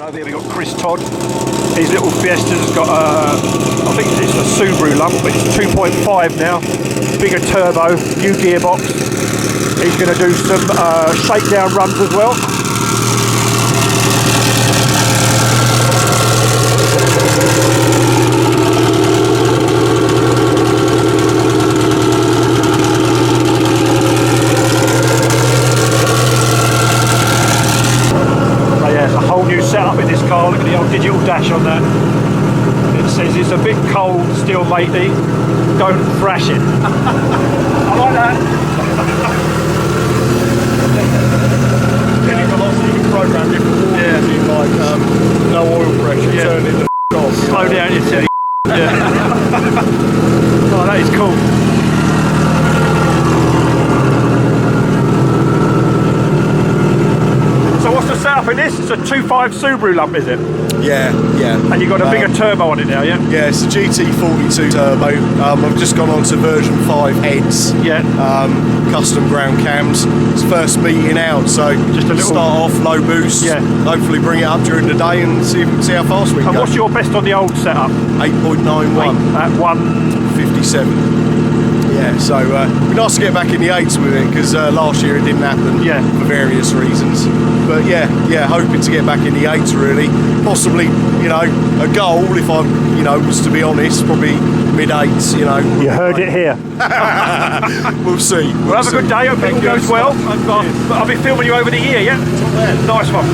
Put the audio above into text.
Over here we got Chris Todd. His little Fiesta's got I think it's a Subaru lump, but it's 2.5 now. Bigger turbo, new gearbox. He's going to do some shakedown runs as well. New setup in this car. Look at the old digital dash on that. It says it's a bit cold still, matey. Don't thrash it. I like that. Any velocity you can program different warnings in, like no oil pressure, turn it the off. Slow down your city. Yeah. Oh, that is cool. So what's the setup in this? It's a 2.5 Subaru lump, is it? Yeah. And you've got a bigger turbo on it now, yeah? Yeah, it's a GT42 Turbo. I've just gone on to version 5 heads. Yeah. Custom ground cams. It's first meeting out, so just a little start off low boost. Yeah. Hopefully bring it up during the day and see how fast we can And go. what's your best on the old setup? 8.91. At 157. Yeah, so it'd be nice to get back in the 8s with it, because last year it didn't happen for various reasons. But yeah, hoping to get back in the 8s really. Possibly, a goal, if I, was to be honest, probably mid-8s, You heard it here. We'll see. Well, have a good day, hope it all goes well. I'll be filming you over the year, yeah? Nice one.